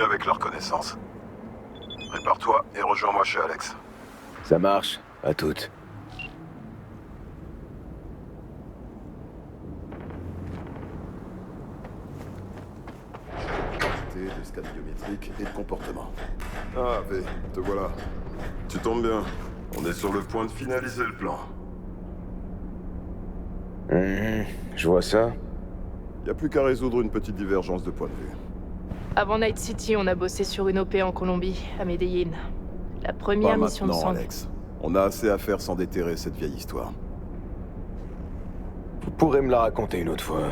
avec la reconnaissance. Prépare-toi et rejoins-moi chez Alex. Ça marche, à toutes. De scan biométrique et de comportement. Ah, V, te voilà. Tu tombes bien. On est sur le point de finaliser le plan. Je vois ça. Y a plus qu'à résoudre une petite divergence de point de vue. Avant Night City, on a bossé sur une OP en Colombie, à Medellín. La première Pas mission de maintenant, sang. Alex. On a assez à faire sans déterrer cette vieille histoire. Vous pourrez me la raconter une autre fois.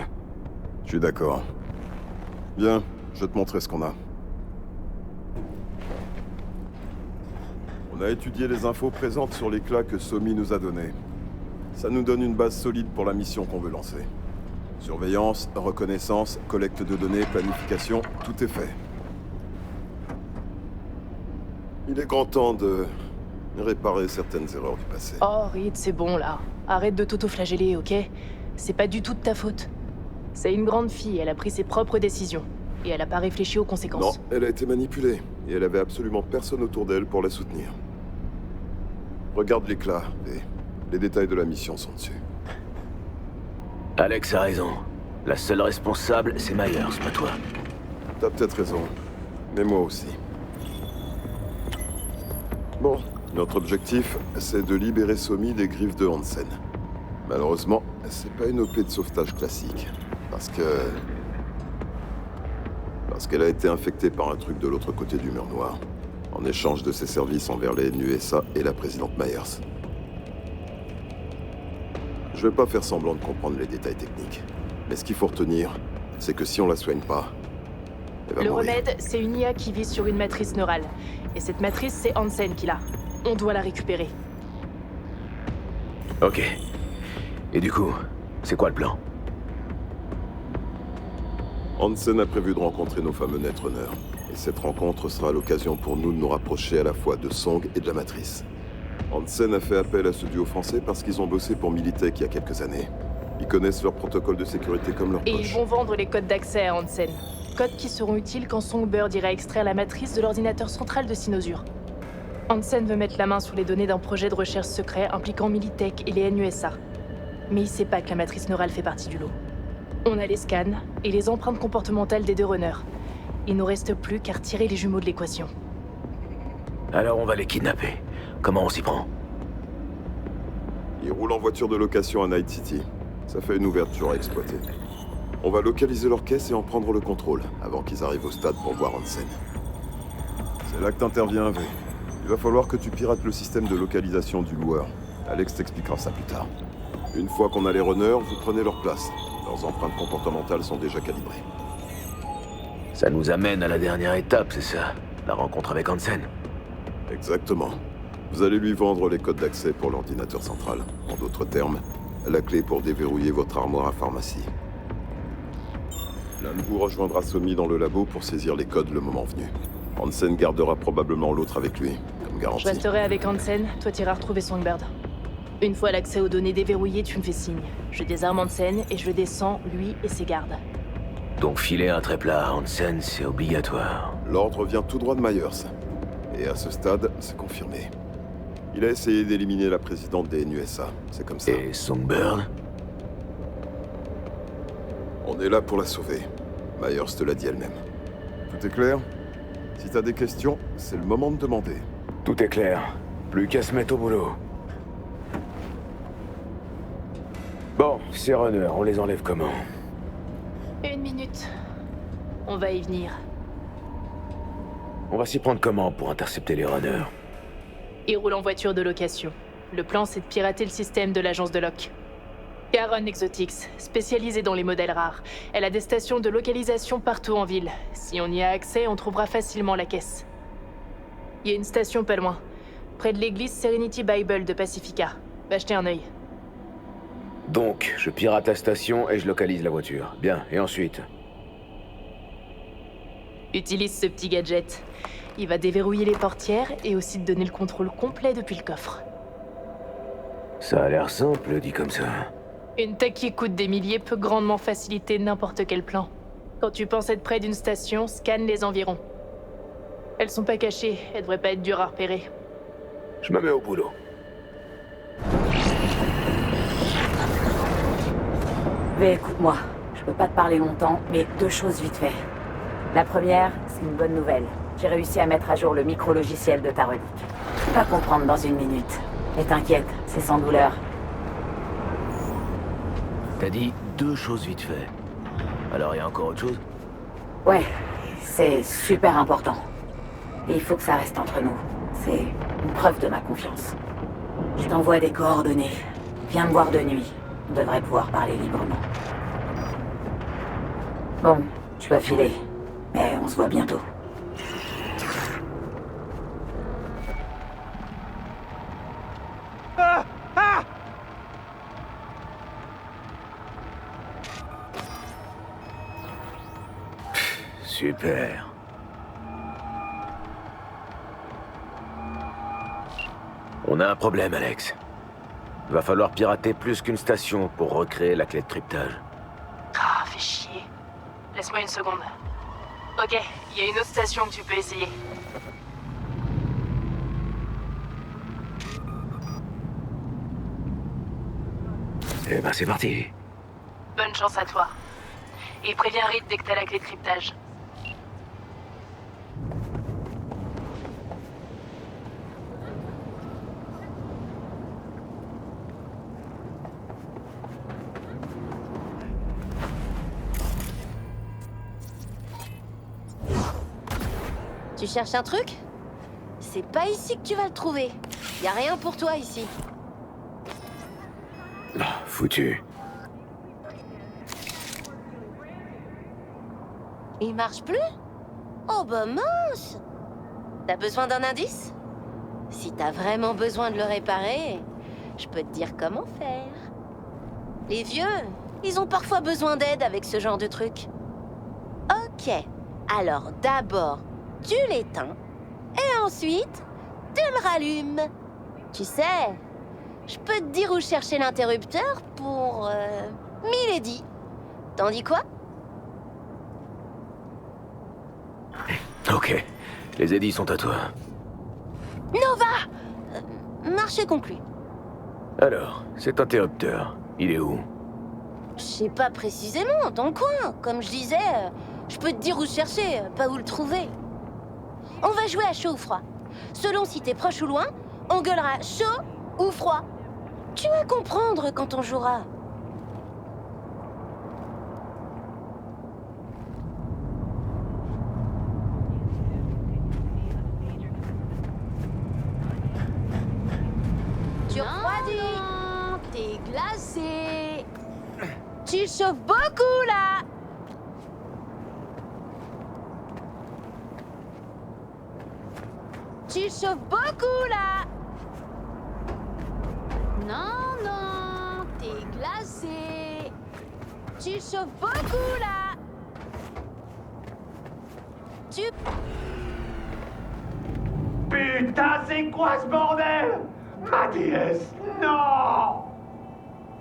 Je suis d'accord. Bien, je vais te montrer ce qu'on a. On a étudié les infos présentes sur l'éclat que Somi nous a donné. Ça nous donne une base solide pour la mission qu'on veut lancer. Surveillance, reconnaissance, collecte de données, planification, tout est fait. Il est grand temps de réparer certaines erreurs du passé. Oh, Reed, c'est bon là. Arrête de t'auto-flageller, ok? C'est pas du tout de ta faute. C'est une grande fille, elle a pris ses propres décisions. Et elle a pas réfléchi aux Non, conséquences. elle a été manipulée, et elle avait absolument personne autour d'elle pour la soutenir. Regarde l'éclat, et les détails de la mission sont dessus. Alex a raison. La seule responsable, c'est Myers, pas toi. T'as peut-être raison, mais moi aussi. Bon, notre objectif, c'est de libérer Somi des griffes de Hansen. Malheureusement, c'est pas une OP de sauvetage classique, parce qu'elle a été infectée par un truc de l'autre côté du mur noir, en échange de ses services envers les NUSA et la présidente Myers. Je vais pas faire semblant de comprendre les détails techniques, mais ce qu'il faut retenir, c'est que si on la soigne pas, elle va Le mourir. remède, c'est une IA qui vise sur une matrice neurale. Et cette matrice, c'est Hansen qui l'a. On doit la récupérer. Ok. Et du coup, c'est quoi le plan? Hansen a prévu de rencontrer nos fameux Netrunners, et cette rencontre sera l'occasion pour nous de nous rapprocher à la fois de Song et de la Matrice. Hansen a fait appel à ce duo français parce qu'ils ont bossé pour Militech il y a quelques années. Ils connaissent leur protocole de sécurité comme leur Et ils poche. vont vendre les codes d'accès à Hansen. Codes qui seront utiles quand Songbird ira extraire la matrice de l'ordinateur central de Sinosure. Hansen veut mettre la main sur les données d'un projet de recherche secret impliquant Militech et les NUSA. Mais il sait pas que la matrice neurale fait partie du lot. On a les scans et les empreintes comportementales des deux runners. Il nous reste plus qu'à retirer les jumeaux de l'équation. Alors on va les kidnapper. Comment on s'y prend? Ils roulent en voiture de location à Night City. Ça fait une ouverture à exploiter. On va localiser leur caisse et en prendre le contrôle, avant qu'ils arrivent au stade pour voir Hansen. C'est là que t'interviens, V. Il va falloir que tu pirates le système de localisation du loueur. Alex t'expliquera ça plus tard. Une fois qu'on a les runners, vous prenez leur place. Leurs empreintes comportementales sont déjà calibrées. Ça nous amène à la dernière étape, c'est ça? La rencontre avec Hansen. Exactement. Vous allez lui vendre les codes d'accès pour l'ordinateur central. En d'autres termes, la clé pour déverrouiller votre armoire à pharmacie. L'un de vous rejoindra Somi dans le labo pour saisir les codes le moment venu. Hansen gardera probablement l'autre avec lui, comme Je garantie. resterai avec Hansen, toi t'iras retrouver Songbird. Une fois l'accès aux données déverrouillé, tu me fais signe. Je désarme Hansen et je descends, lui et ses gardes. Donc filer un très plat à Hansen, c'est obligatoire. L'ordre vient tout droit de Myers. Et à ce stade, c'est confirmé. Il a essayé d'éliminer la présidente des NUSA, c'est comme ça. Et Songbird? On est là pour la sauver. Myers te l'a dit elle-même. Tout est clair? Si t'as des questions, c'est le moment de demander. Tout est clair. Plus qu'à se mettre au boulot. Bon, ces runners, on les enlève comment? Une minute. On va y venir. On va s'y prendre comment pour intercepter les runners? Ils roulent en voiture de location. Le plan, c'est de pirater le système de l'agence de Locke. Caron Exotics, spécialisée dans les modèles rares. Elle a des stations de localisation partout en ville. Si on y a accès, on trouvera facilement la caisse. Il y a une station pas loin, près de l'église Serenity Bible de Pacifica. Va jeter un œil. Donc, je pirate la station et je localise la voiture. Bien, et ensuite? Utilise ce petit gadget. Il va déverrouiller les portières et aussi te donner le contrôle complet depuis le coffre. Ça a l'air simple, dit comme ça. Une tech qui coûte des milliers peut grandement faciliter n'importe quel plan. Quand tu penses être près d'une station, scanne les environs. Elles sont pas cachées, elles devraient pas être dures à repérer. Je me mets au boulot. Mais écoute-moi, je peux pas te parler longtemps, mais 2 choses vite fait. La première, c'est une bonne nouvelle. J'ai réussi à mettre à jour le micro-logiciel de ta relique. Tu vas comprendre dans 1 minute. Mais t'inquiète, c'est sans douleur. T'as dit 2 choses vite fait. Alors, y a encore autre chose? Ouais, c'est super important. Et il faut que ça reste entre nous. C'est une preuve de ma confiance. Je t'envoie des coordonnées. Viens me voir de nuit. On devrait pouvoir parler librement. Bon, je dois filer. Mais on se voit bientôt. Super. On a un problème, Alex. Va falloir pirater plus qu'une station pour recréer la clé de cryptage. Ah, fais chier. Laisse-moi une seconde. Ok, il y a une autre station que tu peux essayer. Eh ben, c'est parti. Bonne chance à toi. Et préviens Reed dès que t'as la clé de cryptage. Tu cherches un truc? C'est pas ici que tu vas le trouver. Y a rien pour toi ici. Ah, foutu. Il marche plus? Oh bah mince! T'as besoin d'un indice? Si t'as vraiment besoin de le réparer, je peux te dire comment faire. Les vieux, ils ont parfois besoin d'aide avec ce genre de truc. Ok, alors d'abord, tu l'éteins, et ensuite, tu le rallumes. Tu sais, je peux te dire où chercher l'interrupteur pour... Milady. T'en dis quoi? Ok. Les édits sont à toi. Nova! Marché conclu. Alors, cet interrupteur, il est où? Je sais pas précisément, dans le coin. Comme je disais, je peux te dire où chercher, pas où le trouver. On va jouer à chaud ou froid. Selon si t'es proche ou loin, on gueulera chaud ou froid. Tu vas comprendre quand on jouera. Tu refroidis. Non, t'es glacé. Tu chauffes beaucoup là. Tu chauffes beaucoup là. Non, non, t'es glacé. Tu chauffes beaucoup là. Tu... Putain, c'est quoi ce bordel? Ma déesse, non!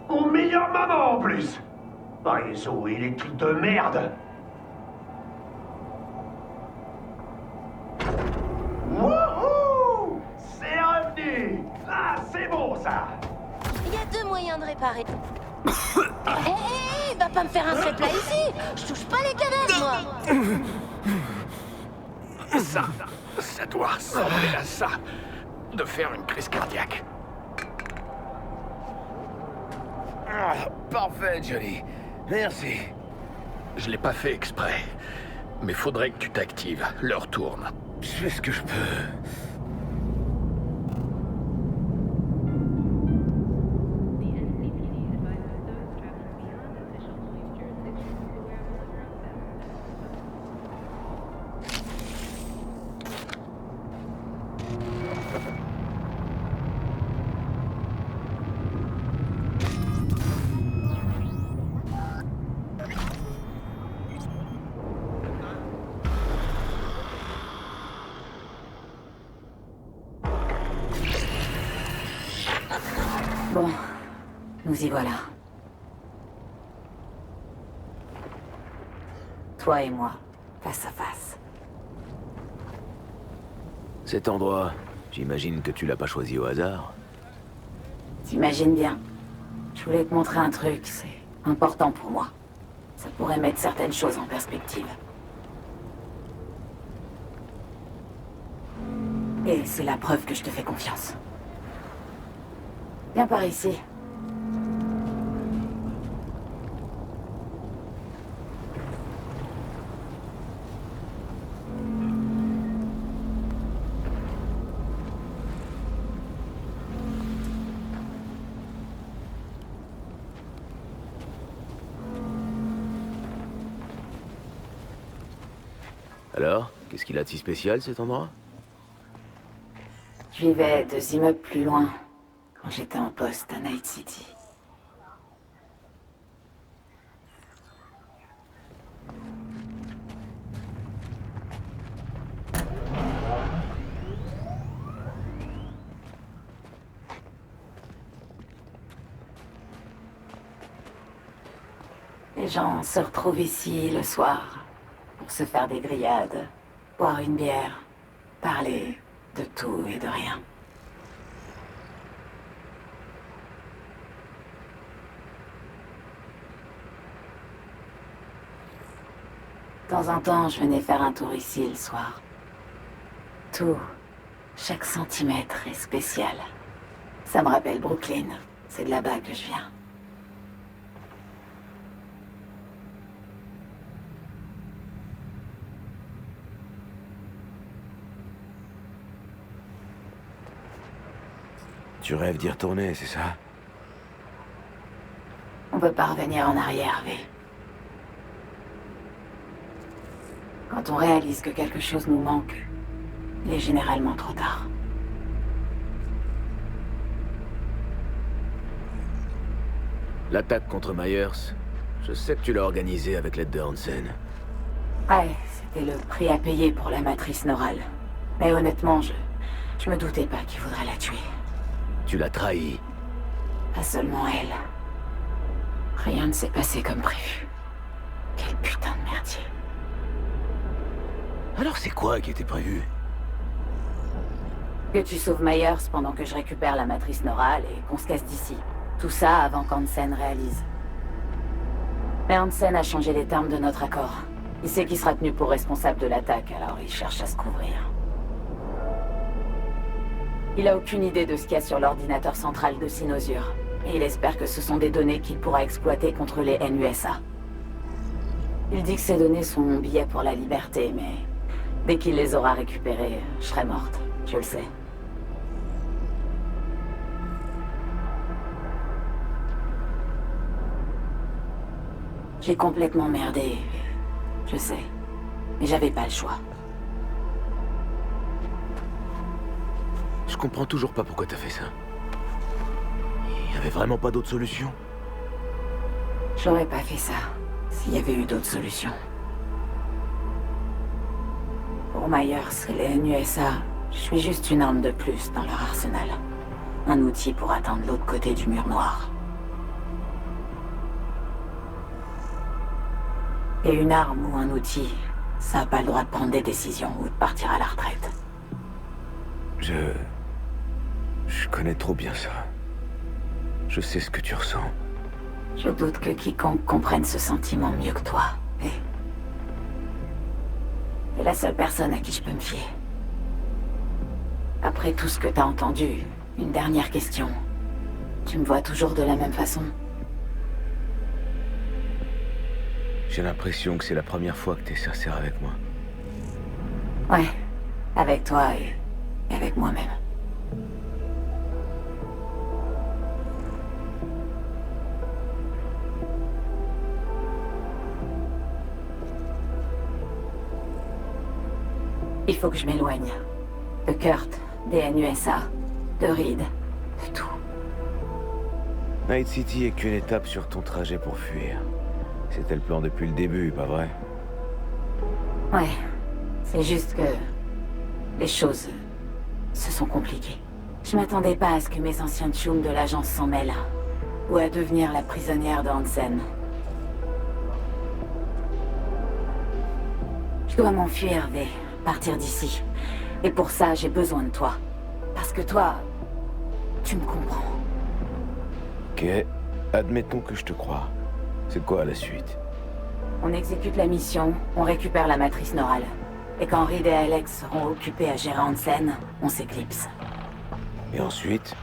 Au meilleur moment en plus! Réseau électrique de merde! Wouhou! C'est revenu! Ah, c'est bon ça! Il y a 2 moyens de réparer. Hé, va pas me faire un trait plat ici! Je touche pas les cadavres, moi! Ça doit ressembler à ça. De faire une crise cardiaque. Ah, parfait, Johnny. Merci. Je l'ai pas fait exprès. Mais faudrait que tu t'actives. L'heure tourne. Je fais ce que je peux. Bon, nous y voilà. Toi et moi, face à face. Cet endroit, j'imagine que tu l'as pas choisi au hasard. T'imagines bien. Je voulais te montrer un truc, c'est important pour moi. Ça pourrait mettre certaines choses en perspective. Et c'est la preuve que je te fais confiance. Viens par ici. Alors, qu'est-ce qu'il a de si spécial, cet endroit? Je vivais 2 immeubles plus loin, quand j'étais en poste à Night City. Les gens se retrouvent ici le soir, pour se faire des grillades, boire une bière, parler de tout et de rien. De temps en temps, je venais faire un tour ici le soir. Tout, chaque centimètre est spécial. Ça me rappelle Brooklyn. C'est de là-bas que je viens. Tu rêves d'y retourner, c'est ça? On peut pas revenir en arrière, V. Quand on réalise que quelque chose nous manque, il est généralement trop tard. L'attaque contre Myers, je sais que tu l'as organisée avec l'aide de Hansen. Ouais, c'était le prix à payer pour la matrice neurale. Mais honnêtement, je me doutais pas qu'il voudrait la tuer. Tu l'as trahi. Pas seulement elle. Rien ne s'est passé comme prévu. Quel putain de merdier. Alors c'est quoi qui était prévu? Que tu sauves Myers pendant que je récupère la matrice neurale et qu'on se casse d'ici. Tout ça avant qu'Hansen réalise. Mais Hansen a changé les termes de notre accord. Il sait qu'il sera tenu pour responsable de l'attaque, alors il cherche à se couvrir. Il a aucune idée de ce qu'il y a sur l'ordinateur central de Sinosure. Et il espère que ce sont des données qu'il pourra exploiter contre les NUSA. Il dit que ces données sont mon billet pour la liberté, mais dès qu'il les aura récupérées, je serai morte. Je le sais. J'ai complètement merdé. Je sais. Mais j'avais pas le choix. Je comprends toujours pas pourquoi t'as fait ça. Il y avait vraiment pas d'autre solution? J'aurais pas fait ça s'il y avait eu d'autres solutions. Pour Myers et les NUSA, je suis juste une arme de plus dans leur arsenal. Un outil pour atteindre l'autre côté du mur noir. Et une arme ou un outil, ça a pas le droit de prendre des décisions ou de partir à la retraite. Je connais trop bien ça. Je sais ce que tu ressens. Je doute que quiconque comprenne ce sentiment mieux que toi. Et t'es la seule personne à qui je peux me fier. Après tout ce que t'as entendu, une dernière question. Tu me vois toujours de la même façon? J'ai l'impression que c'est la première fois que t'es sincère avec moi. Ouais, avec toi et avec moi-même. Il faut que je m'éloigne. De Kurt, des NUSA, de Reed, de tout. Night City est qu'une étape sur ton trajet pour fuir. C'était le plan depuis le début, pas vrai? Ouais, c'est juste que les choses se sont compliquées. Je m'attendais pas à ce que mes anciens tchoums de l'agence s'en mêlent, ou à devenir la prisonnière de Hansen. Je dois m'enfuir, V, partir d'ici. Et pour ça, j'ai besoin de toi. Parce que toi, tu me comprends. Ok, admettons que je te crois. C'est quoi la suite? On exécute la mission, on récupère la matrice neurale. Et quand Reed et Alex seront occupés à gérer Hansen, on s'éclipse. Et ensuite?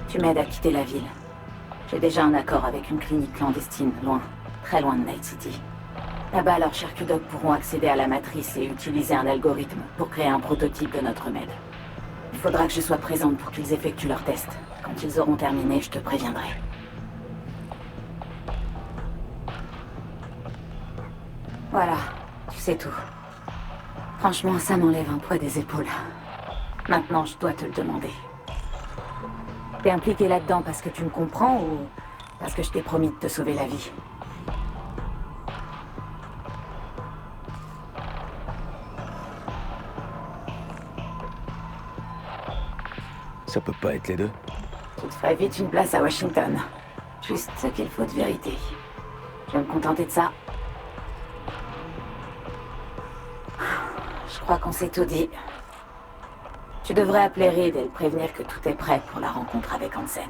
Tu m'aides à quitter la ville. J'ai déjà un accord avec une clinique clandestine, loin, très loin de Night City. Là-bas, leurs Sharkudogs pourront accéder à la matrice et utiliser un algorithme pour créer un prototype de notre remède. Il faudra que je sois présente pour qu'ils effectuent leurs tests. Quand ils auront terminé, je te préviendrai. Voilà, tu sais tout. Franchement, ça m'enlève un poids des épaules. Maintenant, je dois te le demander. T'es impliqué là-dedans parce que tu me comprends ou parce que je t'ai promis de te sauver la vie? Ça peut pas être les deux. Tu te ferais vite une place à Washington. Juste ce qu'il faut de vérité. Je vais me contenter de ça. Je crois qu'on s'est tout dit. Tu devrais appeler Reed et le prévenir que tout est prêt pour la rencontre avec Hansen.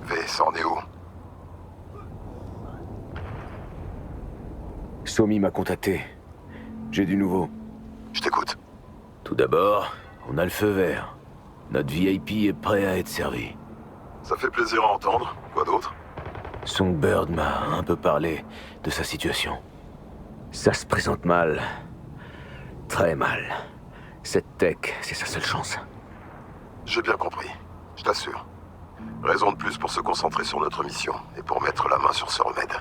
V, c'en est où? Somi m'a contacté. J'ai du nouveau. Je t'écoute. Tout d'abord, on a le feu vert. Notre VIP est prêt à être servi. Ça fait plaisir à entendre. Quoi d'autre? Songbird m'a un peu parlé de sa situation. Ça se présente mal. Très mal. Cette tech, c'est sa seule chance. J'ai bien compris. Je t'assure. Raison de plus pour se concentrer sur notre mission et pour mettre la main sur ce remède.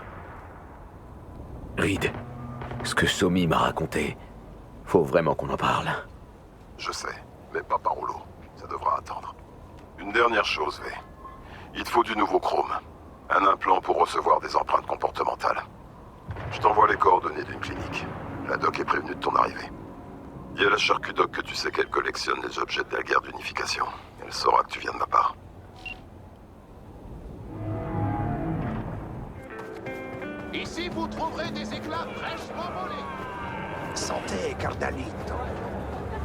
Reed, ce que Somi m'a raconté, faut vraiment qu'on en parle. Je sais, mais pas par rouleau. Ça devra attendre. Une dernière chose, V. Il te faut du nouveau chrome. Un implant pour recevoir des empreintes comportementales. Je t'envoie les coordonnées d'une clinique. La doc est prévenue de ton arrivée. Dis à la Sharkudog que tu sais qu'elle collectionne les objets de la guerre d'unification. Elle saura que tu viens de ma part. Ici, vous trouverez des éclats fraîchement volés. Santé, Cardalito.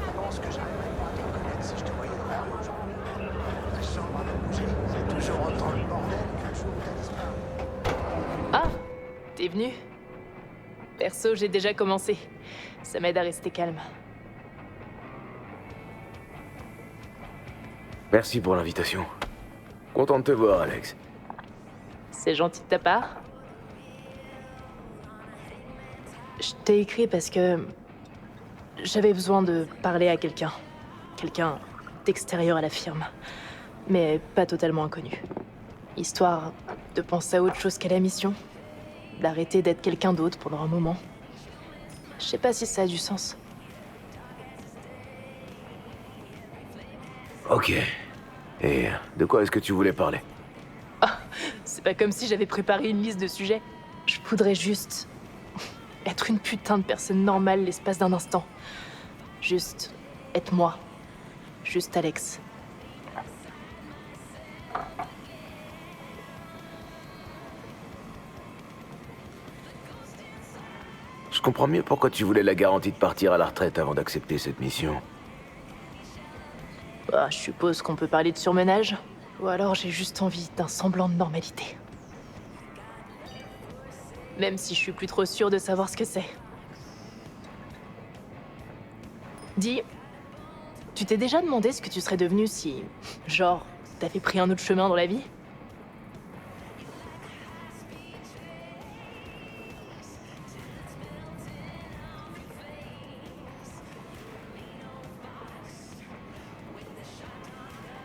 Je pense que j'arriverais pas à te reconnaître si je te voyais dans la rue aujourd'hui. La chambre a bougé. C'est toujours autant le bordel qu'un jour où t'as disparu. Ah, t'es venu? Perso, j'ai déjà commencé. Ça m'aide à rester calme. Merci pour l'invitation. Content de te voir, Alex. C'est gentil de ta part. Je t'ai écrit parce que j'avais besoin de parler à quelqu'un. Quelqu'un d'extérieur à la firme. Mais pas totalement inconnu. Histoire de penser à autre chose qu'à la mission. D'arrêter d'être quelqu'un d'autre pendant un moment. Je sais pas si ça a du sens. Ok. Et de quoi est-ce que tu voulais parler? C'est pas comme si j'avais préparé une liste de sujets. Je voudrais juste être une putain de personne normale l'espace d'un instant. Juste être moi. Juste Alex. Je comprends mieux pourquoi tu voulais la garantie de partir à la retraite avant d'accepter cette mission. Bah, je suppose qu'on peut parler de surmenage. Ou alors j'ai juste envie d'un semblant de normalité. Même si je suis plus trop sûre de savoir ce que c'est. Dis, tu t'es déjà demandé ce que tu serais devenu si, genre, t'avais pris un autre chemin dans la vie?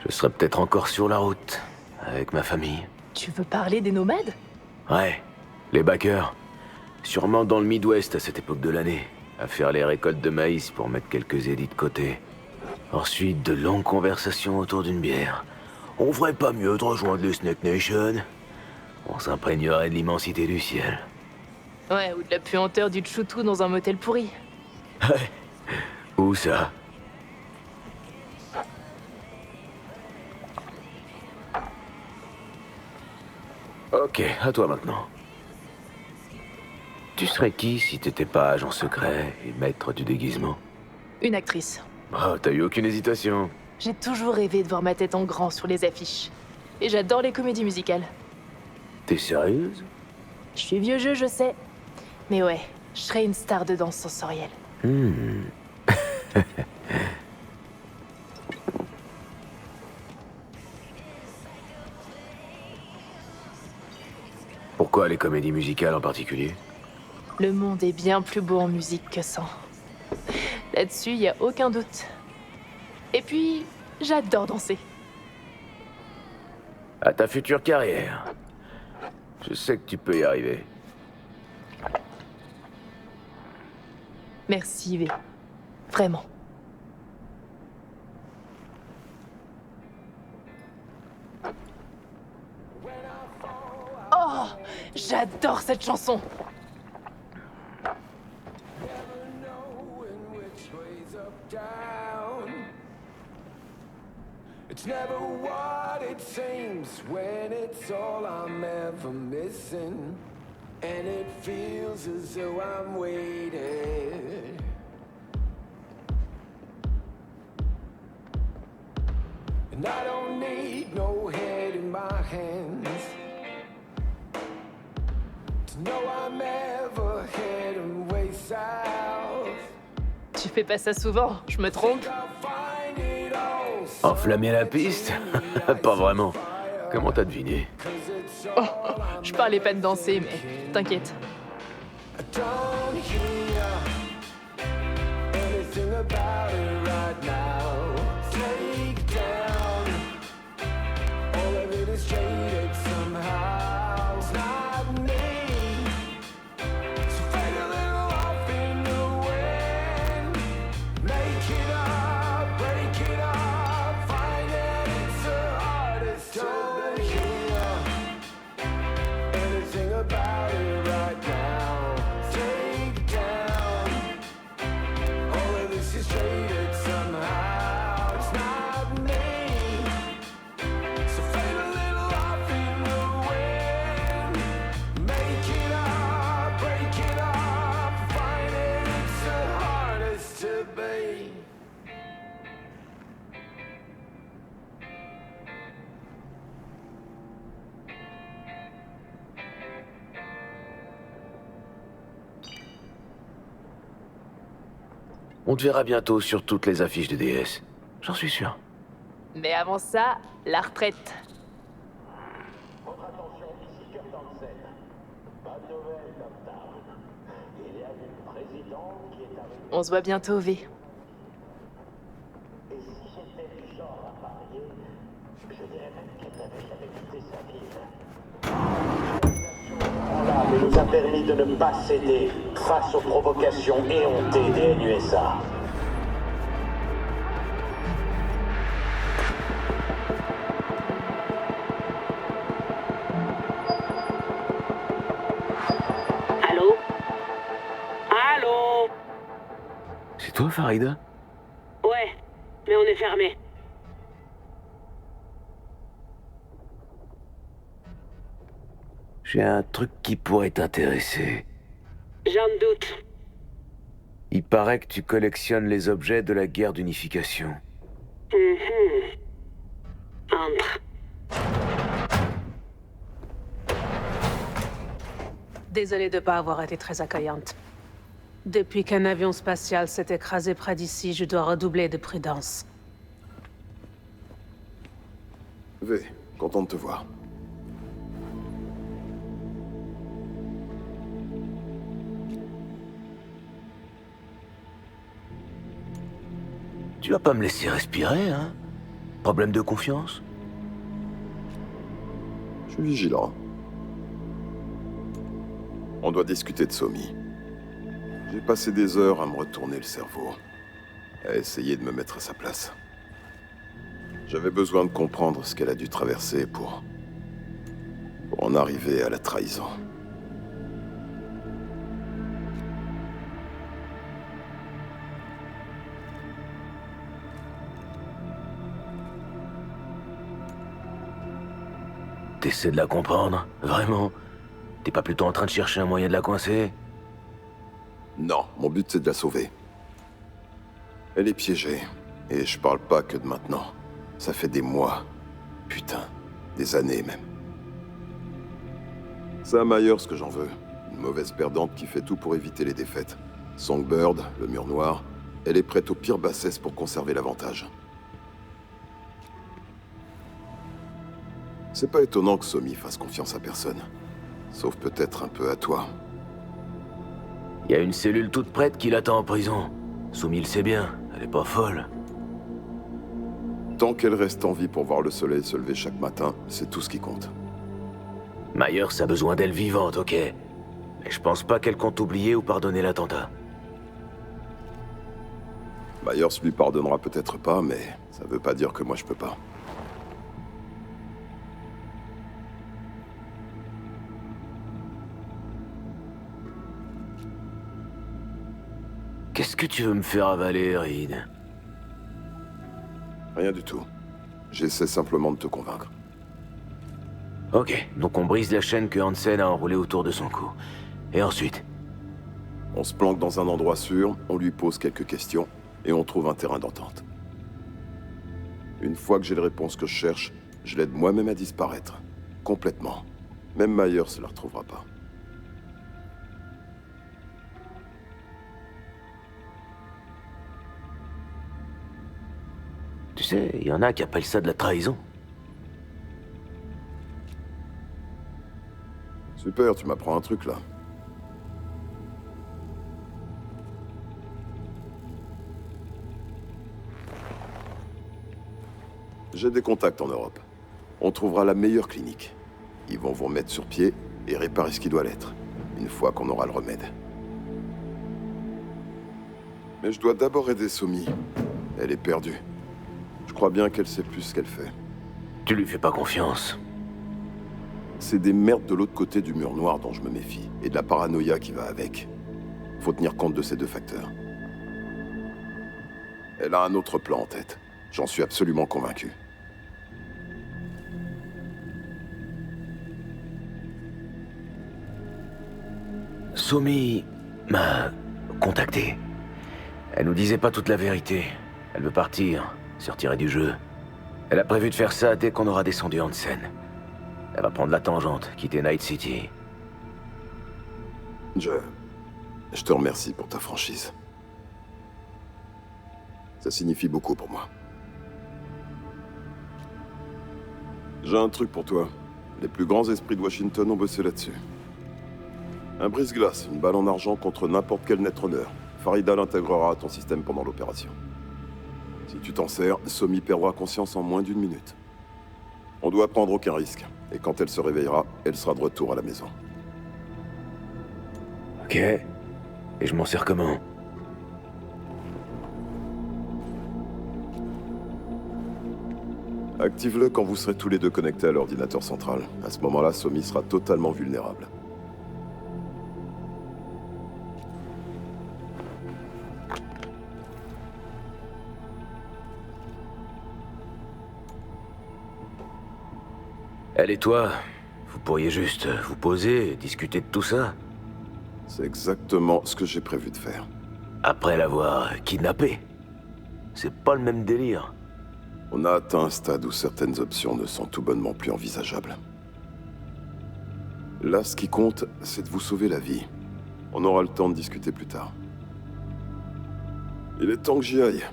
Je serais peut-être encore sur la route, avec ma famille. Tu veux parler des nomades? Ouais, les backers. Sûrement dans le Midwest à cette époque de l'année, à faire les récoltes de maïs pour mettre quelques édits de côté. Ensuite, de longues conversations autour d'une bière. On ferait pas mieux de rejoindre les Snake Nation? On s'imprégnerait de l'immensité du ciel. Ouais, ou de la puanteur du tchoutou dans un motel pourri. Ouais. Où ça? Ok, à toi maintenant. Tu serais qui si t'étais pas agent secret et maître du déguisement? Une actrice. Oh, t'as eu aucune hésitation. J'ai toujours rêvé de voir ma tête en grand sur les affiches. Et j'adore les comédies musicales. T'es sérieuse? Je suis vieux jeu, je sais. Mais ouais, je serais une star de danse sensorielle. Pourquoi les comédies musicales en particulier? Le monde est bien plus beau en musique que sans. Là-dessus, y a aucun doute. Et puis, j'adore danser. À ta future carrière. Je sais que tu peux y arriver. Merci, V. Vraiment. Oh, j'adore cette chanson. It's never what it seems when it's all I'm ever missing. And it feels as though I'm waiting. And I don't need no head in my hands to know I'm ever heading way south. Tu fais pas ça souvent, je me trompe? Enflammer la piste? Pas vraiment. Comment t'as deviné? Oh, je parlais pas de danser, mais t'inquiète. On te verra bientôt sur toutes les affiches de DS. J'en suis sûr. Mais avant ça, la retraite. Votre attention, ici Kurt Hansen. Pas de nouvelles, Docteur. Il y a une présidente qui est arrivée. On se voit bientôt, V. Et si j'étais du genre à parier, je dirais même qu'elle n'avait jamais quitté sa ville. Là, mais nous a permis de ne pas céder face aux provocations éhontées des NUSA. Allô? Allô? C'est toi, Farida? Ouais, mais on est fermé. J'ai un truc qui pourrait t'intéresser. J'en doute. Il paraît que tu collectionnes les objets de la guerre d'unification. Entre. Désolée de pas avoir été très accueillante. Depuis qu'un avion spatial s'est écrasé près d'ici, je dois redoubler de prudence. V, content de te voir. Tu vas pas me laisser respirer, hein? Problème de confiance? Je suis vigilant. On doit discuter de Somi. J'ai passé des heures à me retourner le cerveau, à essayer de me mettre à sa place. J'avais besoin de comprendre ce qu'elle a dû traverser pour pour en arriver à la trahison. T'essaies de la comprendre? Vraiment? T'es pas plutôt en train de chercher un moyen de la coincer? Non, mon but c'est de la sauver. Elle est piégée, et je parle pas que de maintenant. Ça fait des mois, putain, des années même. C'est à Myers que j'en veux. Une mauvaise perdante qui fait tout pour éviter les défaites. Songbird, le mur noir, elle est prête aux pires bassesses pour conserver l'avantage. C'est pas étonnant que Somi fasse confiance à personne. Sauf peut-être un peu à toi. Il y a une cellule toute prête qui l'attend en prison. Soumi le sait bien, elle est pas folle. Tant qu'elle reste en vie pour voir le soleil se lever chaque matin, c'est tout ce qui compte. Myers a besoin d'elle vivante, ok. Mais je pense pas qu'elle compte oublier ou pardonner l'attentat. Myers lui pardonnera peut-être pas, mais ça veut pas dire que moi je peux pas. Qu'est-ce que tu veux me faire avaler, Reed? Rien du tout. J'essaie simplement de te convaincre. Ok, donc on brise la chaîne que Hansen a enroulée autour de son cou. Et ensuite? On se planque dans un endroit sûr, on lui pose quelques questions, et on trouve un terrain d'entente. Une fois que j'ai les réponses que je cherche, je l'aide moi-même à disparaître. Complètement. Même Myers ne la retrouvera pas. Tu sais, il y en a qui appellent ça de la trahison. Super, tu m'apprends un truc là. J'ai des contacts en Europe. On trouvera la meilleure clinique. Ils vont vous remettre sur pied et réparer ce qui doit l'être, une fois qu'on aura le remède. Mais je dois d'abord aider Somi. Elle est perdue. Je crois bien qu'elle sait plus ce qu'elle fait. Tu lui fais pas confiance. C'est des merdes de l'autre côté du mur noir dont je me méfie, et de la paranoïa qui va avec. Faut tenir compte de ces deux facteurs. Elle a un autre plan en tête. J'en suis absolument convaincu. Somi m'a contacté. Elle nous disait pas toute la vérité. Elle veut partir, se retirer du jeu. Elle a prévu de faire ça dès qu'on aura descendu Hansen. Elle va prendre la tangente, quitter Night City. Je te remercie pour ta franchise. Ça signifie beaucoup pour moi. J'ai un truc pour toi. Les plus grands esprits de Washington ont bossé là-dessus. Un brise-glace, une balle en argent contre n'importe quel netrunner. Farida l'intégrera à ton système pendant l'opération. Si tu t'en sers, Somi perdra conscience en moins d'1 minute. On doit prendre aucun risque. Et quand elle se réveillera, elle sera de retour à la maison. Ok. Et je m'en sers comment? Active-le quand vous serez tous les deux connectés à l'ordinateur central. À ce moment-là, Somi sera totalement vulnérable. Elle et toi, vous pourriez juste vous poser et discuter de tout ça. C'est exactement ce que j'ai prévu de faire. Après l'avoir kidnappé. C'est pas le même délire. On a atteint un stade où certaines options ne sont tout bonnement plus envisageables. Là, ce qui compte, c'est de vous sauver la vie. On aura le temps de discuter plus tard. Il est temps que j'y aille.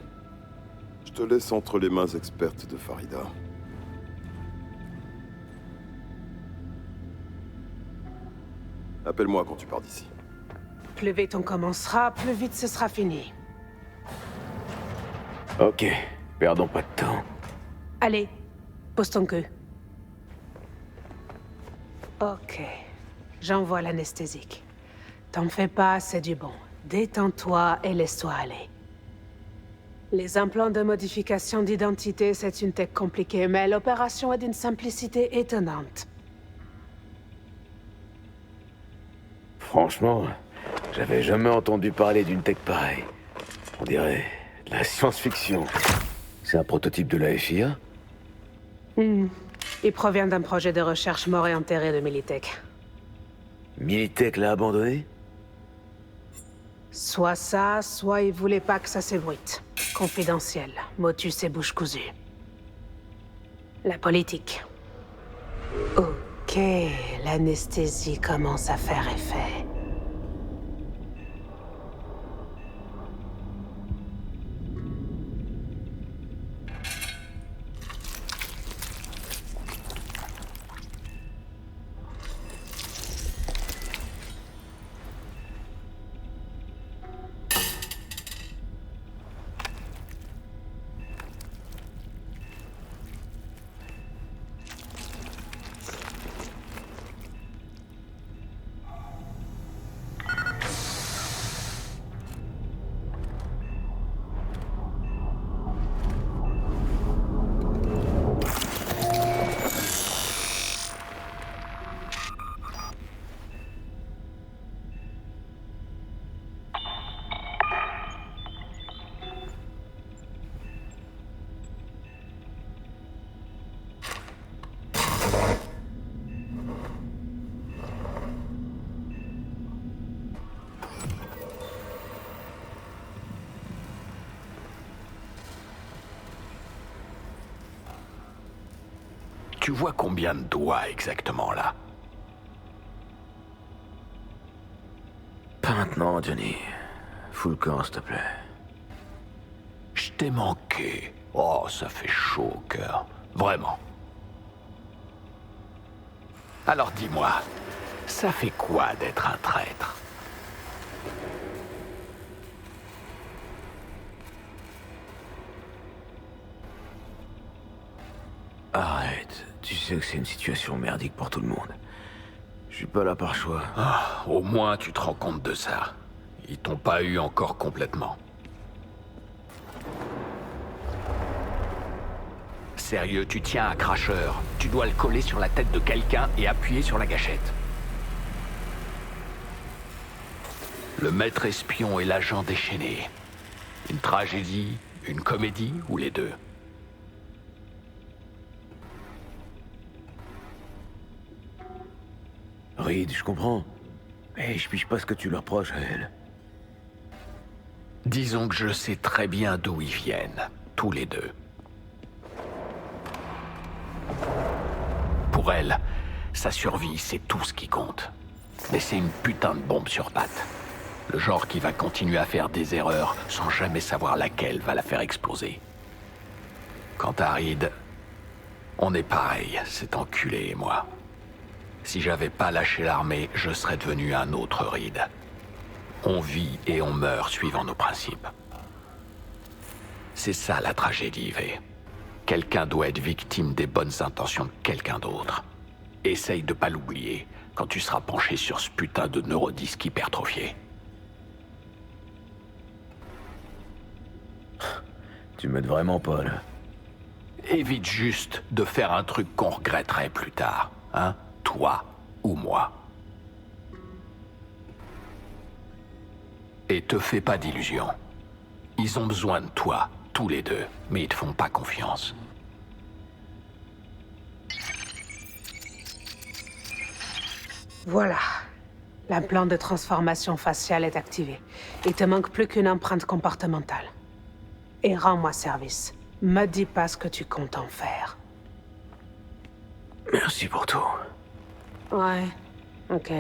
Je te laisse entre les mains expertes de Farida. Appelle-moi quand tu pars d'ici. Plus vite on commencera, plus vite ce sera fini. Ok, perdons pas de temps. Allez, pose ton queue. Ok, j'envoie l'anesthésique. T'en fais pas, c'est du bon. Détends-toi et laisse-toi aller. Les implants de modification d'identité, c'est une tech compliquée, mais l'opération est d'une simplicité étonnante. Franchement, j'avais jamais entendu parler d'une tech pareille. On dirait de la science-fiction. C'est un prototype de la FIA? Il provient d'un projet de recherche mort et enterré de Militech. Militech l'a abandonné? Soit ça, soit il voulait pas que ça s'ébruite. Confidentiel, motus et bouche cousue. La politique. Ok, l'anesthésie commence à faire effet. Tu vois combien de doigts exactement là? Pas maintenant, Johnny. Fous le camp, s'il te plaît. Je t'ai manqué. Oh, ça fait chaud au cœur. Vraiment. Alors dis-moi, ça fait quoi d'être un traître? Arrête. Tu sais que c'est une situation merdique pour tout le monde. Je suis pas là par choix. Ah, au moins tu te rends compte de ça. Ils t'ont pas eu encore complètement. Sérieux, tu tiens un cracheur. Tu dois le coller sur la tête de quelqu'un et appuyer sur la gâchette. Le maître espion et l'agent déchaîné. Une tragédie, une comédie ou les deux? Reed, je comprends. Mais je piche pas ce que tu leur reproches à elle. Disons que je sais très bien d'où ils viennent, tous les deux. Pour elle, sa survie, c'est tout ce qui compte. Mais c'est une putain de bombe sur pattes. Le genre qui va continuer à faire des erreurs sans jamais savoir laquelle va la faire exploser. Quant à Reed, on est pareil, cet enculé et moi. Si j'avais pas lâché l'armée, je serais devenu un autre Reed. On vit et on meurt suivant nos principes. C'est ça la tragédie, V. Quelqu'un doit être victime des bonnes intentions de quelqu'un d'autre. Essaye de pas l'oublier quand tu seras penché sur ce putain de neurodisque hypertrophié. Tu m'aides vraiment pas, là. Évite juste de faire un truc qu'on regretterait plus tard, hein? Toi ou moi. Et te fais pas d'illusions. Ils ont besoin de toi, tous les deux, mais ils te font pas confiance. Voilà. L'implant de transformation faciale est activé. Il te manque plus qu'une empreinte comportementale. Et rends-moi service. Me dis pas ce que tu comptes en faire. Merci pour tout. Ouais, ok.